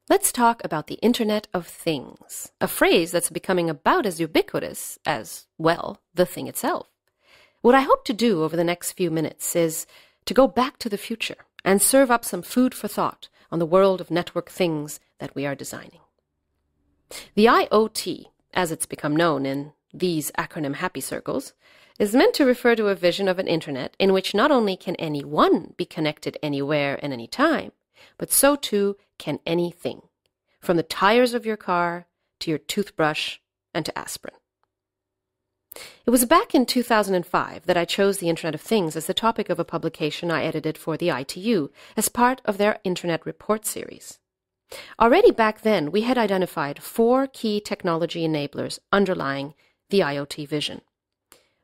Let's talk about the Internet of Things, a phrase that's becoming about as ubiquitous as, well, the thing itself. What I hope to do over the next few minutes is to go back to the future and serve up some food for thought on the world of network things that we are designing. The IoT, as it's become known in these acronym happy circles, is meant to refer to a vision of an internet in which not only can anyone be connected anywhere and anytime, but so too can anything, from the tires of your car to your toothbrush and to aspirin. It was back in 2005 that I chose the Internet of Things as the topic of a publication I edited for the ITU as part of their Internet Report series. Already back then, we had identified 4 key technology enablers underlying the IoT vision.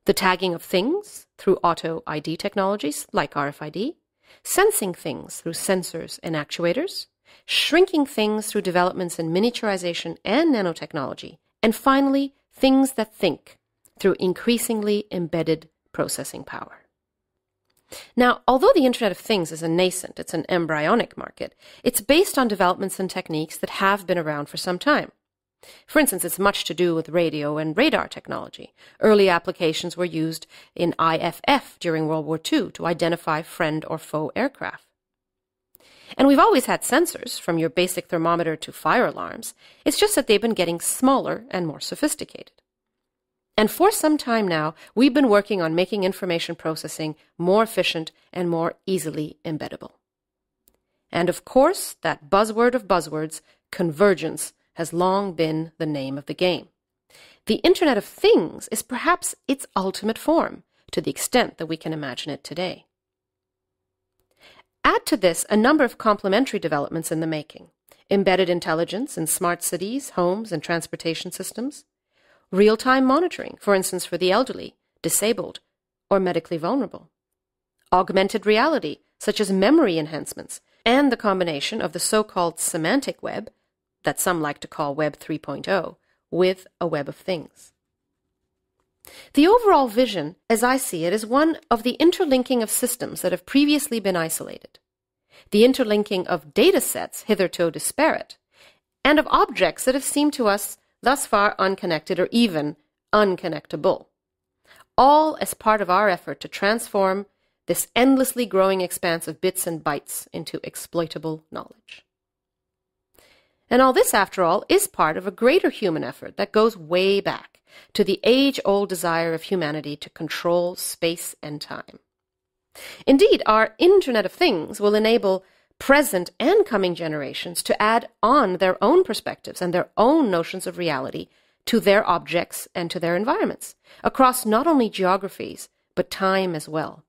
The tagging of things through auto ID technologies like RFID, sensing things through sensors and actuators, shrinking things through developments in miniaturization and nanotechnology, and finally, things that think through increasingly embedded processing power. Now, although the Internet of Things is a nascent, it's an embryonic market, it's based on developments and techniques that have been around for some time. For instance, it's much to do with radio and radar technology. Early applications were used in IFF during World War II to identify friend or foe aircraft. And we've always had sensors, from your basic thermometer to fire alarms. It's just that they've been getting smaller and more sophisticated. And for some time now, we've been working on making information processing more efficient and more easily embeddable. And of course, that buzzword of buzzwords, convergence, has long been the name of the game. The Internet of Things is perhaps its ultimate form, to the extent that we can imagine it today. Add to this a number of complementary developments in the making: embedded intelligence in smart cities, homes, and transportation systems, real-time monitoring, for instance for the elderly, disabled, or medically vulnerable, augmented reality, such as memory enhancements, and the combination of the so-called semantic web, that some like to call Web 3.0, with a web of things. The overall vision, as I see it, is one of the interlinking of systems that have previously been isolated, the interlinking of data sets hitherto disparate, and of objects that have seemed to us thus far unconnected or even unconnectable, all as part of our effort to transform this endlessly growing expanse of bits and bytes into exploitable knowledge. And all this, after all, is part of a greater human effort that goes way back to the age-old desire of humanity to control space and time. Indeed, our Internet of Things will enable present and coming generations to add on their own perspectives and their own notions of reality to their objects and to their environments, across not only geographies, but time as well,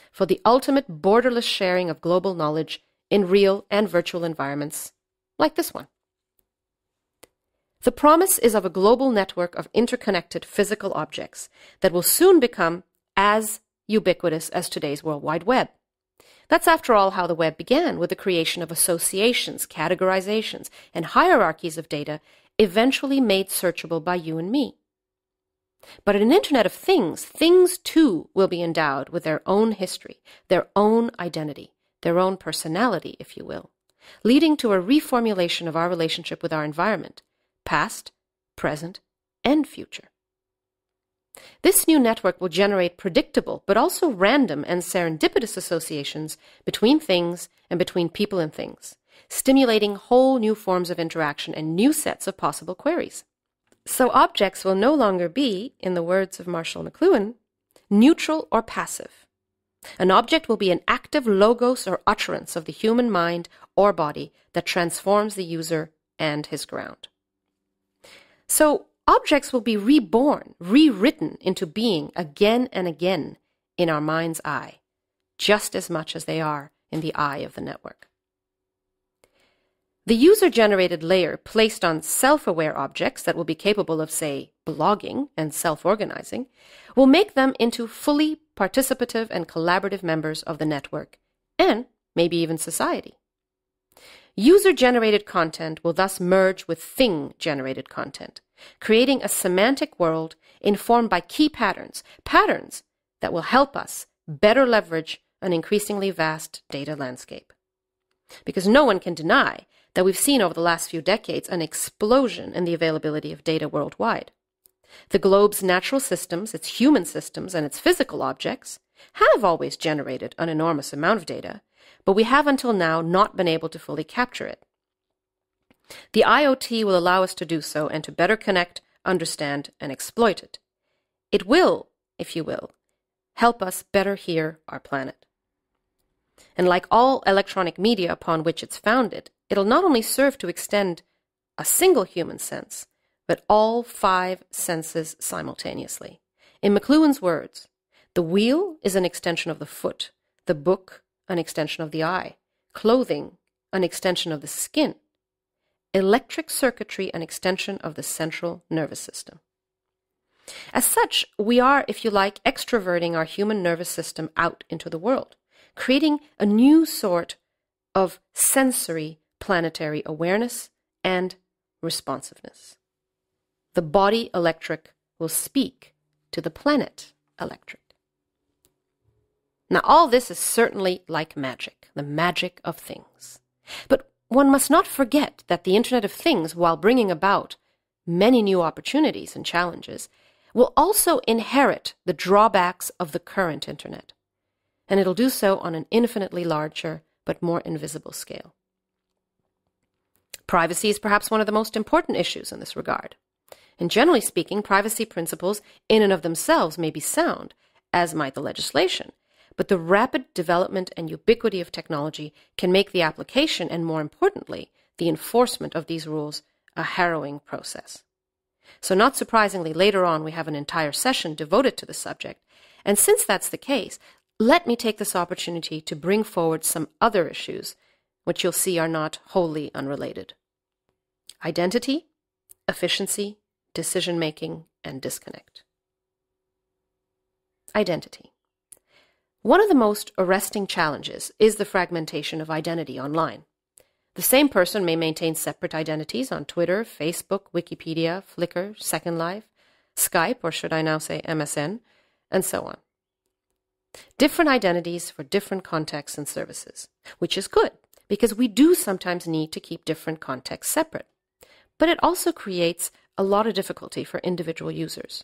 for the ultimate borderless sharing of global knowledge in real and virtual environments like this one. The promise is of a global network of interconnected physical objects that will soon become as ubiquitous as today's World Wide Web. That's, after all, how the web began, with the creation of associations, categorizations, and hierarchies of data eventually made searchable by you and me. But in an Internet of Things, things too will be endowed with their own history, their own identity, their own personality, if you will, leading to a reformulation of our relationship with our environment, past, present, and future. This new network will generate predictable but also random and serendipitous associations between things and between people and things, stimulating whole new forms of interaction and new sets of possible queries. So objects will no longer be, in the words of Marshall McLuhan, neutral or passive. An object will be an active logos or utterance of the human mind or body that transforms the user and his ground. So objects will be reborn, rewritten into being again and again in our mind's eye, just as much as they are in the eye of the network. The user-generated layer placed on self-aware objects that will be capable of, say, blogging and self-organizing will make them into fully participative and collaborative members of the network, and maybe even society. User-generated content will thus merge with thing-generated content, creating a semantic world informed by key patterns that will help us better leverage an increasingly vast data landscape. because no one can deny that we've seen over the last few decades an explosion in the availability of data worldwide. The globe's natural systems, its human systems, and its physical objects have always generated an enormous amount of data, but we have until now not been able to fully capture it. The IoT will allow us to do so and to better connect, understand, and exploit it. It will, if you will, help us better hear our planet. And like all electronic media upon which it's founded, it'll not only serve to extend a single human sense, but all 5 senses simultaneously. In McLuhan's words, the wheel is an extension of the foot, the book an extension of the eye, clothing an extension of the skin, electric circuitry an extension of the central nervous system. As such, we are, if you like, extroverting our human nervous system out into the world, creating a new sort of sensory planetary awareness and responsiveness. The body electric will speak to the planet electric. Now, all this is certainly like magic, the magic of things. But one must not forget that the Internet of Things, while bringing about many new opportunities and challenges, will also inherit the drawbacks of the current Internet. And it'll do so on an infinitely larger but more invisible scale. Privacy is perhaps one of the most important issues in this regard. And generally speaking, privacy principles in and of themselves may be sound, as might the legislation, but the rapid development and ubiquity of technology can make the application and, more importantly, the enforcement of these rules a harrowing process. So not surprisingly, later on we have an entire session devoted to the subject, and since that's the case, let me take this opportunity to bring forward some other issues which you'll see are not wholly unrelated. Identity, efficiency, decision-making, and disconnect. Identity. One of the most arresting challenges is the fragmentation of identity online. The same person may maintain separate identities on Twitter, Facebook, Wikipedia, Flickr, Second Life, Skype, or should I now say MSN, and so on. Different identities for different contexts and services, which is good, because we do sometimes need to keep different contexts separate. But it also creates a lot of difficulty for individual users.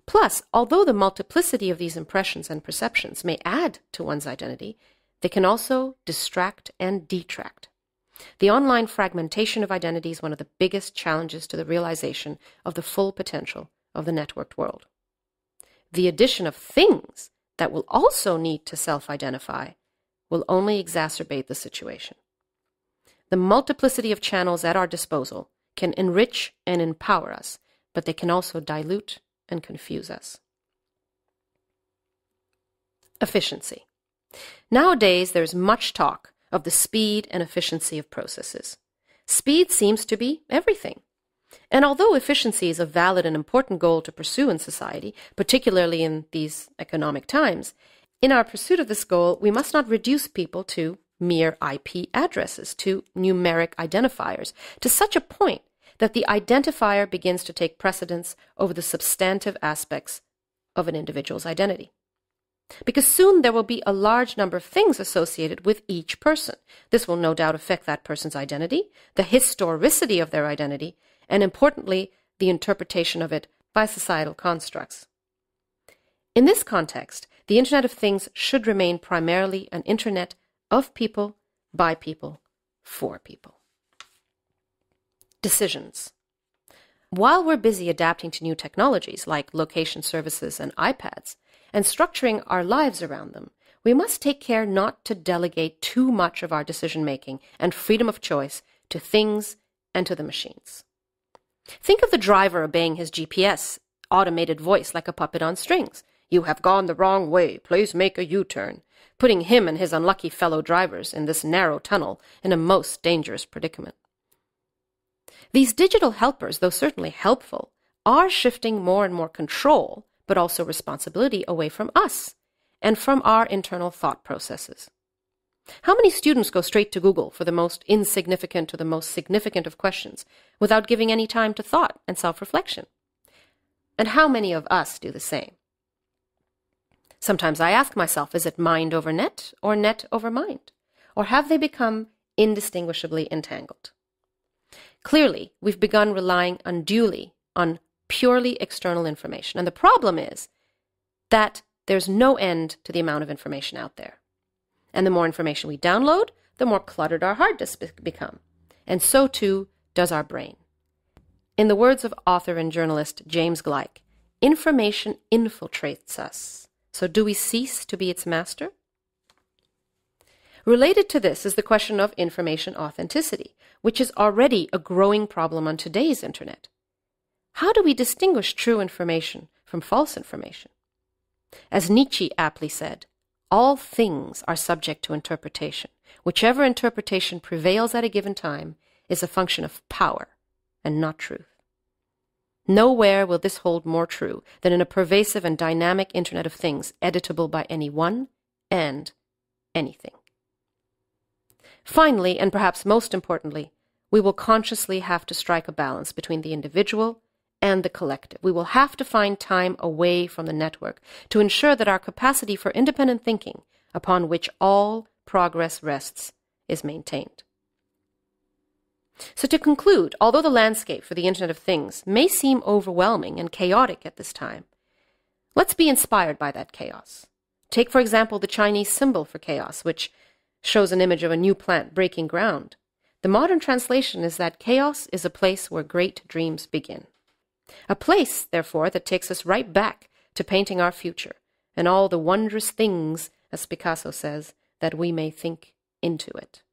Plus, although the multiplicity of these impressions and perceptions may add to one's identity, they can also distract and detract. The online fragmentation of identity is one of the biggest challenges to the realization of the full potential of the networked world. The addition of things that will also need to self-identify will only exacerbate the situation. The multiplicity of channels at our disposal can enrich and empower us, but they can also dilute and confuse us. Efficiency. Nowadays, there's much talk of the speed and efficiency of processes. Speed seems to be everything. And although efficiency is a valid and important goal to pursue in society, particularly in these economic times, in our pursuit of this goal, we must not reduce people to mere IP addresses, to numeric identifiers, to such a point that the identifier begins to take precedence over the substantive aspects of an individual's identity. Because soon there will be a large number of things associated with each person. This will no doubt affect that person's identity, the historicity of their identity, and importantly, the interpretation of it by societal constructs. In this context, the Internet of Things should remain primarily an Internet of people, by people, for people. Decisions. While we're busy adapting to new technologies like location services and iPads, and structuring our lives around them, we must take care not to delegate too much of our decision-making and freedom of choice to things and to the machines. Think of the driver obeying his GPS automated voice like a puppet on strings. "You have gone the wrong way. Please make a U-turn," putting him and his unlucky fellow drivers in this narrow tunnel in a most dangerous predicament. These digital helpers, though certainly helpful, are shifting more and more control, but also responsibility away from us and from our internal thought processes. How many students go straight to Google for the most insignificant to the most significant of questions without giving any time to thought and self-reflection? And how many of us do the same? Sometimes I ask myself, is it mind over net or net over mind? or have they become indistinguishably entangled? Clearly, we've begun relying unduly on purely external information, and the problem is that there's no end to the amount of information out there. And the more information we download, the more cluttered our hard disks become. And so too does our brain. In the words of author and journalist James Gleick, information infiltrates us. So do we cease to be its master? Related to this is the question of information authenticity, which is already a growing problem on today's internet. How do we distinguish true information from false information? As Nietzsche aptly said, all things are subject to interpretation. Whichever interpretation prevails at a given time is a function of power and not truth. Nowhere will this hold more true than in a pervasive and dynamic Internet of Things, editable by anyone and anything. Finally, and perhaps most importantly, we will consciously have to strike a balance between the individual and the collective. We will have to find time away from the network to ensure that our capacity for independent thinking, upon which all progress rests, is maintained. So to conclude, although the landscape for the Internet of Things may seem overwhelming and chaotic at this time, let's be inspired by that chaos. Take, for example, the Chinese symbol for chaos, which shows an image of a new plant breaking ground. The modern translation is that chaos is a place where great dreams begin. A place, therefore, that takes us right back to painting our future and all the wondrous things, as Picasso says, that we may think into it.